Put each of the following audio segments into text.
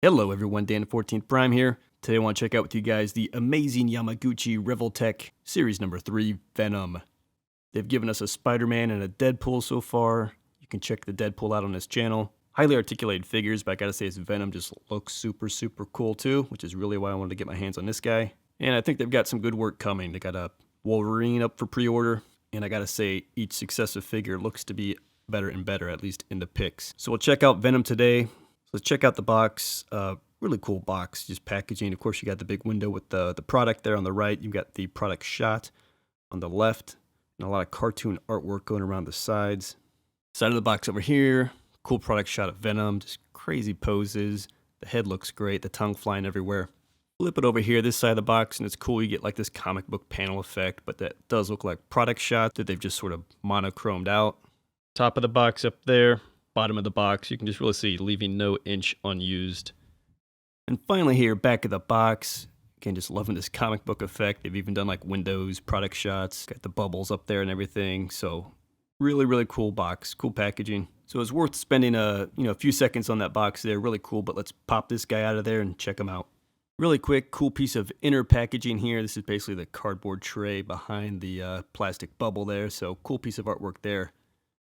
Hello everyone, Dan 14th Prime here. Today I want to check out with you guys the Amazing Yamaguchi Revoltech Series number 3, Venom. They've given us a Spiderman and a Deadpool so far. You can check the Deadpool out on this channel. Highly articulated figures, but I gotta say his Venom just looks super cool too, which is really why I wanted to get my hands on this guy. And I think they've got some good work coming. They got a Wolverine up for pre-order, and I gotta say each successive figure looks to be better and better, at least in the pics. So we'll check out Venom today. Let's check out the box. Really cool box, just packaging. Of course, you got the big window with the product there on the right. You've got the product shot on the left, and a lot of cartoon artwork going around the sides. Side of the box over here, cool product shot of Venom, just crazy poses. The head looks great, the tongue flying everywhere. Flip it over here, this side of the box, and it's cool. You get like this comic book panel effect, but that does look like product shots that they've just sort of monochromed out. Top of the box up there. Bottom of the box, you can just really see leaving no inch unused. And finally here, back of the box, again, just loving this comic book effect. They've even done like windows, product shots, got the bubbles up there and everything. So really cool box, cool packaging. So it's worth spending a few seconds on that box there, really cool. But let's pop this guy out of there and check him out. Really quick, cool piece of inner packaging here. This is basically the cardboard tray behind the plastic bubble there. So cool piece of artwork there.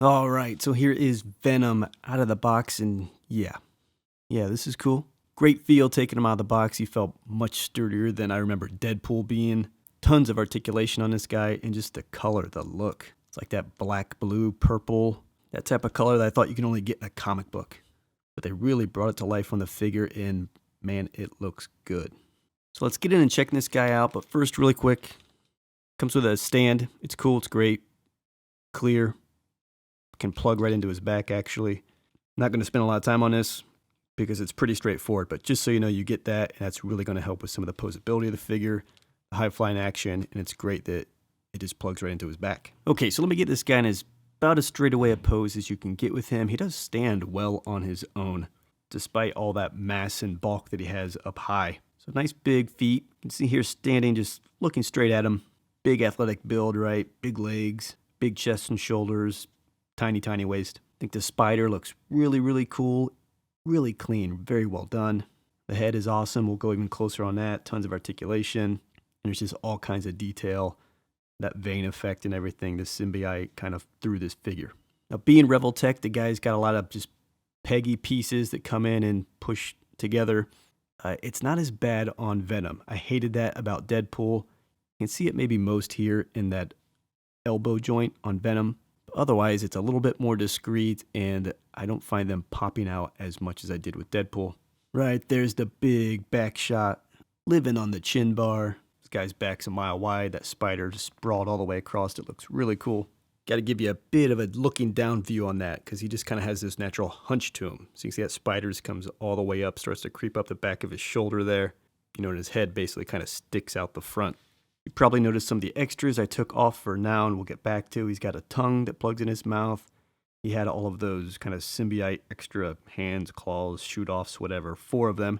All right, so here is Venom out of the box, and yeah, this is cool. Great feel taking him out of the box. He felt much sturdier than I remember Deadpool being. Tons of articulation on this guy, and just the color, the look. It's like that black, blue, purple, that type of color that I thought you can only get in a comic book. But they really brought it to life on the figure, and man, it looks good. So let's get in and check this guy out, but first, really quick, comes with a stand. It's cool, it's great, clear. Can plug right into his back, actually. Not going to spend a lot of time on this because it's pretty straightforward, but just so you know, you get that, and that's really going to help with some of the posability of the figure, the high flying action, and it's great that it just plugs right into his back. Okay, so let me get this guy in as about as straightaway a pose as you can get with him. He does stand well on his own, despite all that mass and bulk that he has up high. So nice big feet. You can see here standing, just looking straight at him. Big athletic build, right? Big legs, big chest and shoulders. Tiny waist. I think the spider looks really cool, really clean, very well done. The head is awesome. We'll go even closer on that. Tons of articulation. And there's just all kinds of detail, that vein effect and everything, the symbiote kind of through this figure. Now, being Revoltech, the guy's got a lot of just peggy pieces that come in and push together. It's not as bad on Venom. I hated that about Deadpool. You can see it maybe most here in that elbow joint on Venom. Otherwise, it's a little bit more discreet, and I don't find them popping out as much as I did with Deadpool. Right, there's the big back shot, living on the chin bar. This guy's back's a mile wide. That spider just sprawled all the way across. It looks really cool. Got to give you a bit of a looking down view on that, because he just kind of has this natural hunch to him. So you can see that spider just comes all the way up, starts to creep up the back of his shoulder there. And his head basically kind of sticks out the front. You probably noticed some of the extras I took off for now, and we'll get back to. He's got a tongue that plugs in his mouth. He had all of those kind of symbiote extra hands, claws, shoot-offs, whatever, 4 of them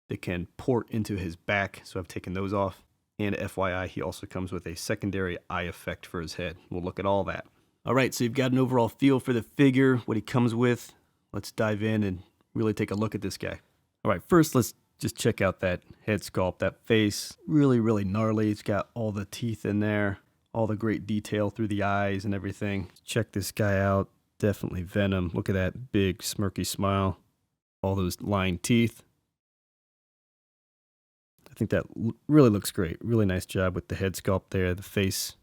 that can port into his back, so I've taken those off. And FYI, he also comes with a secondary eye effect for his head. We'll look at all that. All right, so you've got an overall feel for the figure, what he comes with. Let's dive in and really take a look at this guy. All right, first let's just check out that head sculpt, that face, really gnarly. It's got all the teeth in there, all the great detail through the eyes and everything. Check this guy out, definitely Venom. Look at that big smirky smile, all those lined teeth. I think that really looks great. Really nice job with the head sculpt there, the face.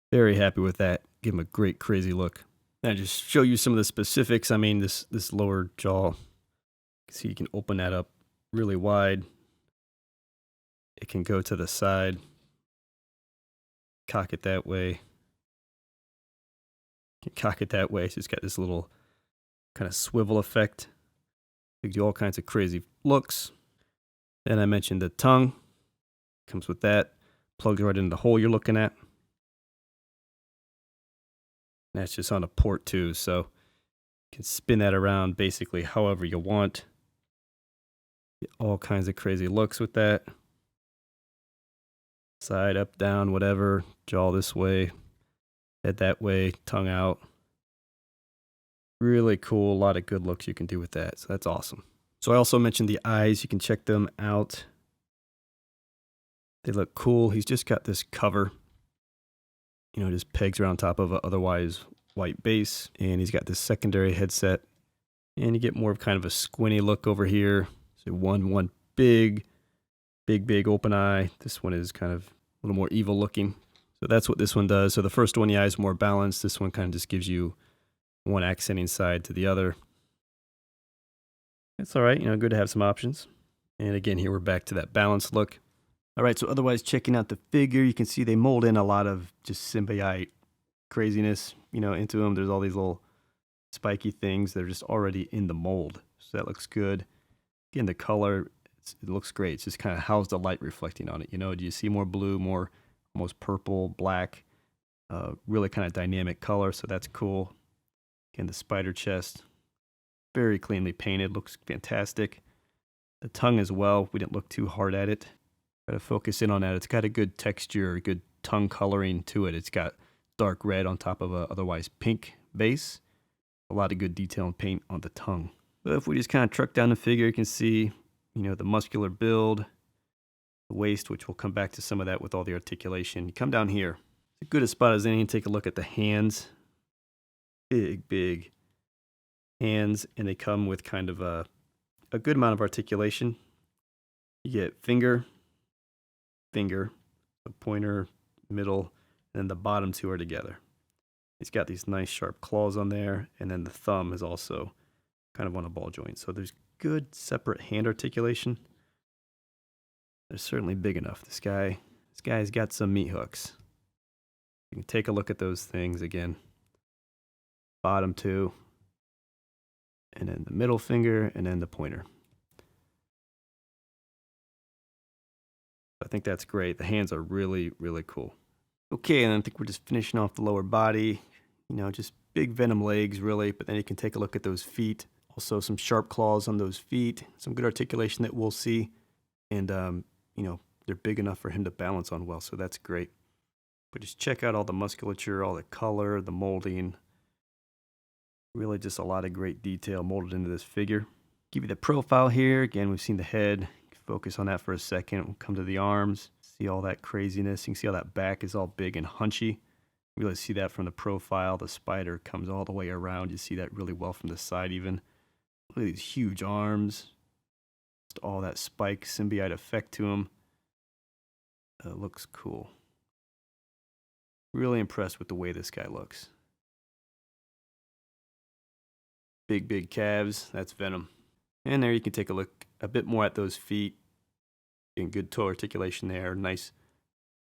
Very happy with that. Give him a great crazy look. Now just show you some of the specifics. I mean, this lower jaw, see you can open that up really wide. It can go to the side, cock it that way, cock it that way. So it's got this little kind of swivel effect. Gives you all kinds of crazy looks. Then I mentioned the tongue, comes with that, plugs right into the hole you're looking at. That's just on a port too, so you can spin that around basically however you want. Get all kinds of crazy looks with that. Side, up, down, whatever. Jaw this way, head that way, tongue out. Really cool. A lot of good looks you can do with that. So that's awesome. So I also mentioned the eyes. You can check them out. They look cool. He's just got this cover, just pegs around top of a otherwise white base. And he's got this secondary headset. And you get more of kind of a squinty look over here. So one big open eye. This one is kind of a little more evil looking. So that's what this one does. So the first one, the eye is more balanced. This one kind of just gives you one accenting side to the other. It's all right, good to have some options. And again, here we're back to that balanced look. All right, so otherwise checking out the figure, you can see they mold in a lot of just symbiote craziness, into them. There's all these little spiky things that are just already in the mold. So that looks good. Again, the color, it looks great. It's just kind of how's the light reflecting on it? Do you see more blue, more almost purple, black, really kind of dynamic color, so that's cool. Again, the spider chest, very cleanly painted, looks fantastic. The tongue as well, we didn't look too hard at it. Try to focus in on that. It's got a good texture, good tongue coloring to it. It's got dark red on top of a otherwise pink base. A lot of good detail and paint on the tongue. But if we just kind of truck down the figure, you can see, the muscular build, the waist, which we'll come back to some of that with all the articulation. You come down here. It's as good a spot as any. Take a look at the hands. Big hands, and they come with kind of a good amount of articulation. You get finger, the pointer, middle, and then the bottom two are together. It's got these nice sharp claws on there, and then the thumb is also kind of on a ball joint. So there's good separate hand articulation. They're certainly big enough. This guy's got some meat hooks. You can take a look at those things again. Bottom two, and then the middle finger, and then the pointer. I think that's great. The hands are really, really cool. Okay, and I think we're just finishing off the lower body. Just big Venom legs, really. But then you can take a look at those feet. Also, some sharp claws on those feet. Some good articulation that we'll see. And, they're big enough for him to balance on well, so that's great. But just check out all the musculature, all the color, the molding. Really just a lot of great detail molded into this figure. Give you the profile here. Again, we've seen the head. Focus on that for a second. We'll come to the arms. See all that craziness. You can see how that back is all big and hunchy. You really see that from the profile. The spider comes all the way around. You see that really well from the side even. Look at these huge arms. Just all that spike symbiote effect to them. Looks cool. Really impressed with the way this guy looks. Big calves. That's Venom. And there you can take a look a bit more at those feet. Getting good toe articulation there. Nice,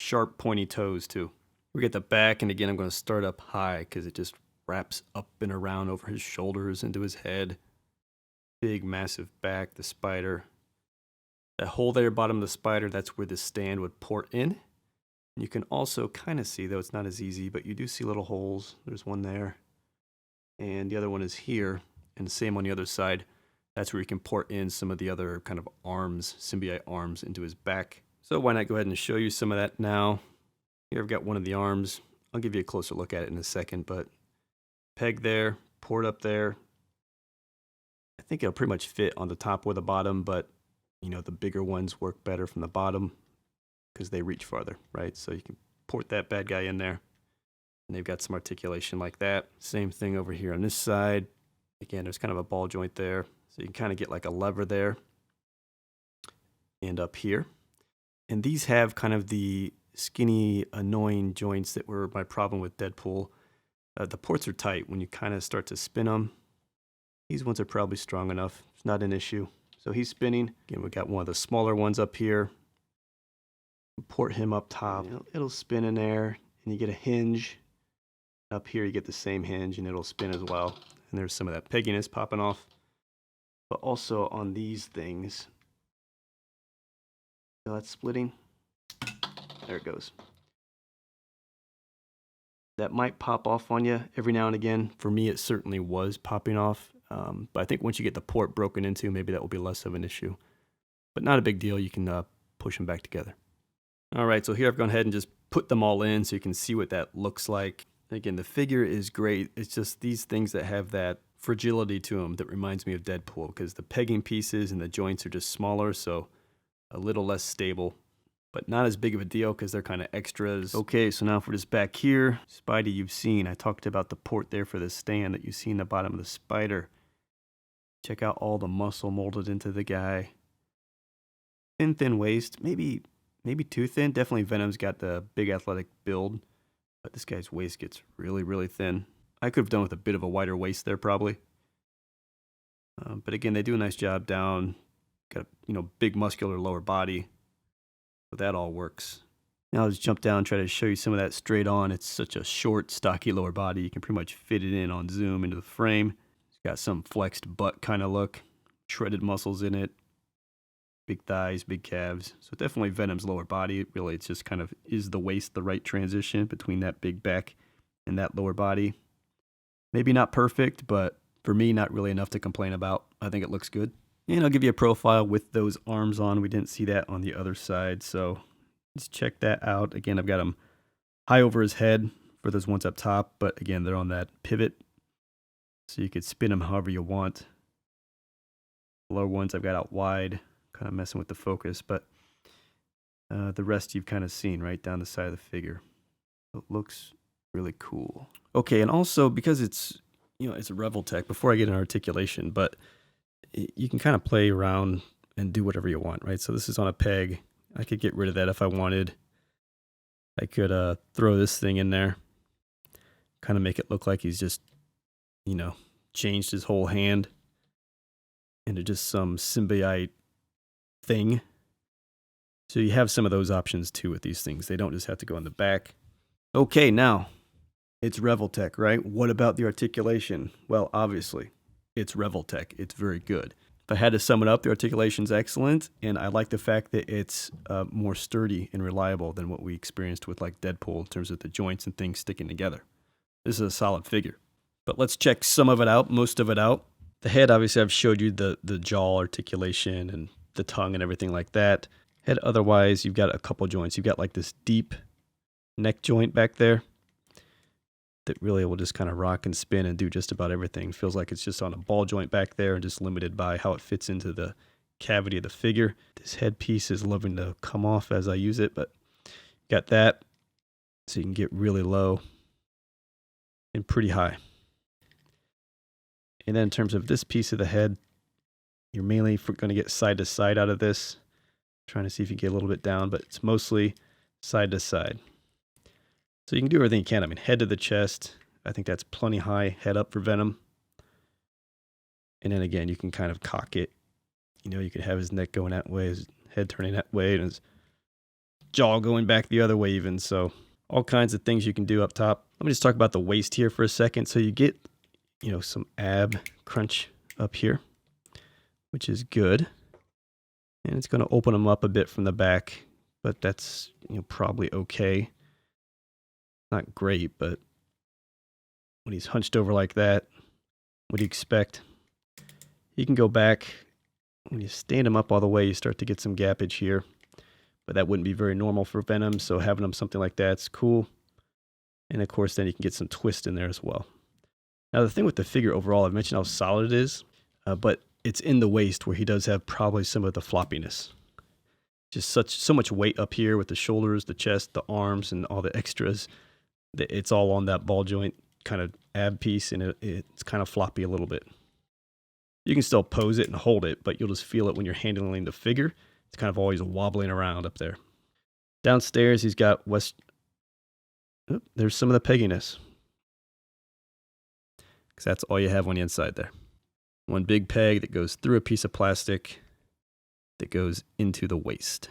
sharp, pointy toes, too. We get the back, and again, I'm going to start up high because it just wraps up and around over his shoulders into his head. Big, massive back, the spider. That hole there, bottom of the spider, that's where the stand would port in. And you can also kind of see, though it's not as easy, but you do see little holes. There's one there. And the other one is here, and the same on the other side. That's where you can port in some of the other kind of arms, symbiote arms, into his back. So why not go ahead and show you some of that now. Here I've got one of the arms. I'll give you a closer look at it in a second, but peg there, port up there. I think it'll pretty much fit on the top or the bottom, but the bigger ones work better from the bottom because they reach farther, right? So you can port that bad guy in there, and they've got some articulation like that. Same thing over here on this side. Again, there's kind of a ball joint there. So you can kind of get like a lever there and up here. And these have kind of the skinny, annoying joints that were my problem with Deadpool. The ports are tight when you kind of start to spin them. These ones are probably strong enough. It's not an issue. So he's spinning. Again, we got one of the smaller ones up here. Port him up top. It'll spin in there, and you get a hinge. Up here, you get the same hinge, and it'll spin as well. And there's some of that pegginess popping off. But also on these things, so that's splitting. There it goes. That might pop off on you every now and again. For me, it certainly was popping off. But I think once you get the port broken into, maybe that will be less of an issue. But not a big deal. You can push them back together. All right, so here I've gone ahead and just put them all in so you can see what that looks like. Again, the figure is great. It's just these things that have that fragility to him that reminds me of Deadpool, because the pegging pieces and the joints are just smaller, so a little less stable, but not as big of a deal because they're kind of extras. Okay, so now if we're just back here, Spidey you've seen. I talked about the port there for the stand that you see in the bottom of the spider. Check out all the muscle molded into the guy. Thin waist, maybe too thin. Definitely Venom's got the big athletic build, but this guy's waist gets really thin. I could have done with a bit of a wider waist there probably. But again, they do a nice job down. Got a big muscular lower body, so that all works. Now let's jump down and try to show you some of that straight on. It's such a short, stocky lower body. You can pretty much fit it in on zoom into the frame. It's got some flexed butt kind of look, shredded muscles in it, big thighs, big calves. So definitely Venom's lower body. Really, it's just kind of, is the waist the right transition between that big back and that lower body? Maybe not perfect, but for me, not really enough to complain about. I think it looks good. And I'll give you a profile with those arms on. We didn't see that on the other side, so let's check that out. Again, I've got them high over his head for those ones up top, but again, they're on that pivot, so you could spin them however you want. The lower ones I've got out wide, kind of messing with the focus, but the rest you've kind of seen right down the side of the figure. It looks really cool. Okay, and also because it's it's a Revoltech, before I get an articulation, but you can kind of play around and do whatever you want, right? So this is on a peg. I could get rid of that if I wanted. I could throw this thing in there, kind of make it look like he's just, changed his whole hand into just some symbiote thing. So you have some of those options too with these things. They don't just have to go in the back. Okay, now it's Revoltech, right? What about the articulation? Well, obviously, it's Revoltech. It's very good. If I had to sum it up, the articulation's excellent, and I like the fact that it's more sturdy and reliable than what we experienced with like Deadpool in terms of the joints and things sticking together. This is a solid figure. But let's check some of it out, most of it out. The head, obviously, I've showed you the jaw articulation and the tongue and everything like that. Head, otherwise, you've got a couple joints. You've got like this deep neck joint back there that really will just kind of rock and spin and do just about everything. Feels like it's just on a ball joint back there and just limited by how it fits into the cavity of the figure. This headpiece is loving to come off as I use it, but got that so you can get really low and pretty high. And then in terms of this piece of the head, you're mainly going to get side to side out of this. Trying to see if you can get a little bit down, but it's mostly side to side. So you can do everything you can. I mean, head to the chest. I think that's plenty high head up for Venom. And then again, you can kind of cock it. You could have his neck going that way, his head turning that way, and his jaw going back the other way even. So all kinds of things you can do up top. Let me just talk about the waist here for a second. So you get, some ab crunch up here, which is good. And it's going to open them up a bit from the back, but that's, probably okay. Not great, but when he's hunched over like that, what do you expect? He can go back. When you stand him up all the way, you start to get some gappage here, but that wouldn't be very normal for Venom, so having him something like that's cool. And of course, then you can get some twist in there as well. Now, the thing with the figure overall, I've mentioned how solid it is, but it's in the waist where he does have probably some of the floppiness. Just so much weight up here with the shoulders, the chest, the arms, and all the extras. It's all on that ball joint kind of ab piece, and it's kind of floppy a little bit. You can still pose it and hold it, but you'll just feel it when you're handling the figure. It's kind of always wobbling around up there. Downstairs, he's got there's some of the pegginess, because that's all you have on the inside there. One big peg that goes through a piece of plastic that goes into the waist.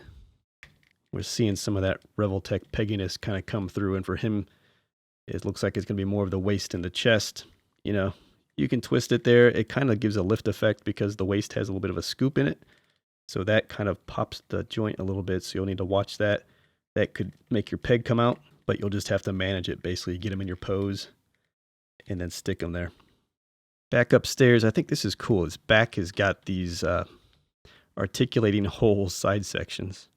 We're seeing some of that Revoltech pegginess kind of come through, and for him, it looks like it's going to be more of the waist and the chest. You can twist it there. It kind of gives a lift effect because the waist has a little bit of a scoop in it. So that kind of pops the joint a little bit, so you'll need to watch that. That could make your peg come out, but you'll just have to manage it, basically. Get them in your pose and then stick them there. Back upstairs, I think this is cool. His back has got these articulating hole side sections.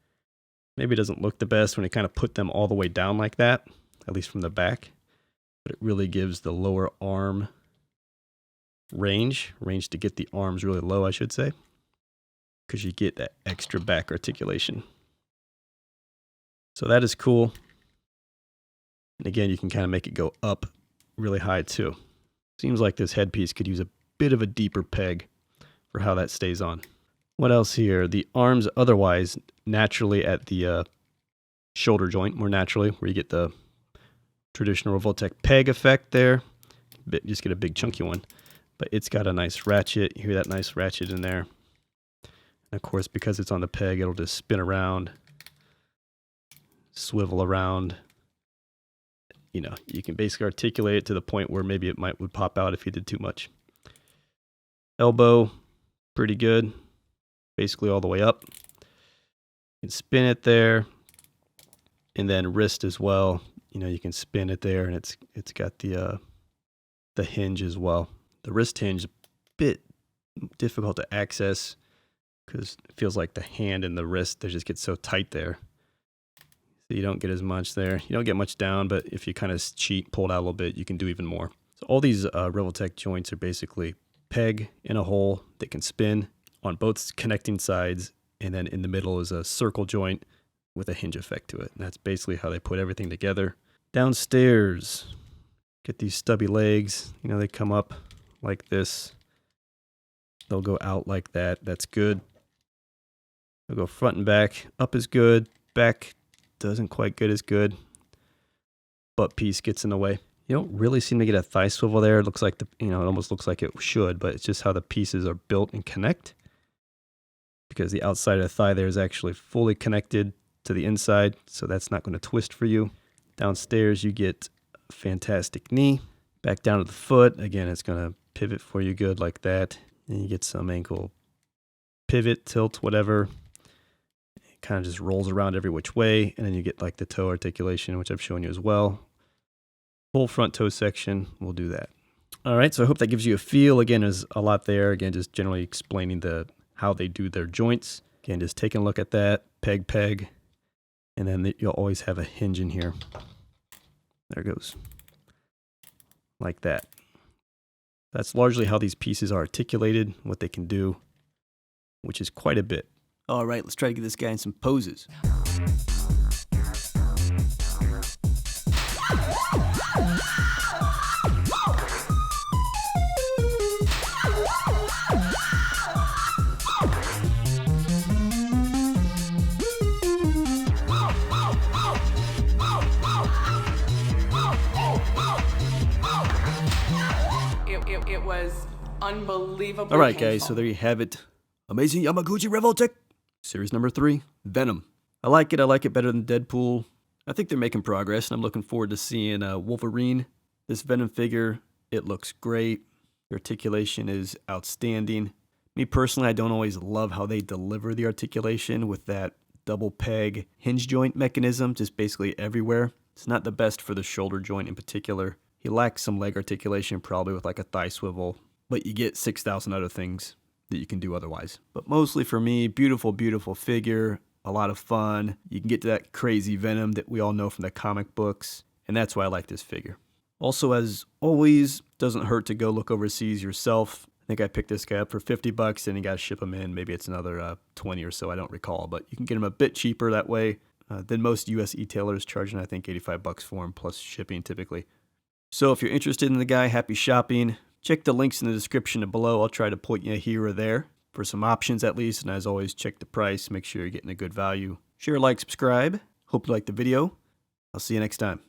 Maybe it doesn't look the best when you kind of put them all the way down like that, at least from the back. But it really gives the lower arm range to get the arms really low, I should say, because you get that extra back articulation. So that is cool. And again, you can kind of make it go up really high too. Seems like this headpiece could use a bit of a deeper peg for how that stays on. What else here? The arms otherwise naturally at the shoulder joint, more naturally, where you get the traditional Revoltech peg effect there. Just get a big chunky one. But it's got a nice ratchet. You hear that nice ratchet in there. And of course, because it's on the peg, it'll just spin around, swivel around. You know, you can basically articulate it to the point where maybe it would pop out if you did too much. Elbow, pretty good. Basically all the way up. You can spin it there. And then wrist as well. You know, you can spin it there, and it's got the hinge as well. The wrist hinge a bit difficult to access because it feels like the hand and the wrist, they just get so tight there. So you don't get as much there. You don't get much down, but if you kind of cheat, pull it out a little bit, you can do even more. So all these Revoltech joints are basically peg in a hole that can spin on both connecting sides, and then in the middle is a circle joint with a hinge effect to it. And that's basically how they put everything together. Downstairs, get these stubby legs. You know, they come up like this. They'll go out like that. That's good. They'll go front and back. Up is good. Back doesn't quite get as good. Butt piece gets in the way. You don't really seem to get a thigh swivel there. It looks like it almost looks like it should, but it's just how the pieces are built and connect. Because the outside of the thigh there is actually fully connected to the inside, so that's not going to twist for you. Downstairs, you get a fantastic knee. Back down to the foot. Again, it's going to pivot for you good like that. And you get some ankle pivot, tilt, whatever. It kind of just rolls around every which way, and then you get like the toe articulation, which I've shown you as well. Full front toe section, we'll do that. All right, so I hope that gives you a feel. Again, there's a lot there. Again, just generally explaining how they do their joints. Again, just taking a look at that, peg, and then you'll always have a hinge in here. There it goes. Like that. That's largely how these pieces are articulated, what they can do, which is quite a bit. All right, let's try to get this guy in some poses. It was unbelievable. All right, guys, so there you have it. Amazing Yamaguchi Revoltech, series number 3, Venom. I like it better than Deadpool. I think they're making progress, and I'm looking forward to seeing Wolverine. This Venom figure, it looks great. The articulation is outstanding. Me personally, I don't always love how they deliver the articulation with that double peg hinge joint mechanism, just basically everywhere. It's not the best for the shoulder joint in particular. He lacks some leg articulation, probably with like a thigh swivel, but you get 6,000 other things that you can do otherwise. But mostly for me, beautiful, beautiful figure, a lot of fun. You can get to that crazy Venom that we all know from the comic books, and that's why I like this figure. Also, as always, doesn't hurt to go look overseas yourself. I think I picked this guy up for $50, and you got to ship him in. Maybe it's another 20 or so, I don't recall, but you can get him a bit cheaper that way than most US e-tailers, charging I think $85 for him plus shipping typically. So if you're interested in the guy, happy shopping. Check the links in the description below. I'll try to point you here or there for some options at least. And as always, check the price. Make sure you're getting a good value. Share, like, subscribe. Hope you liked the video. I'll see you next time.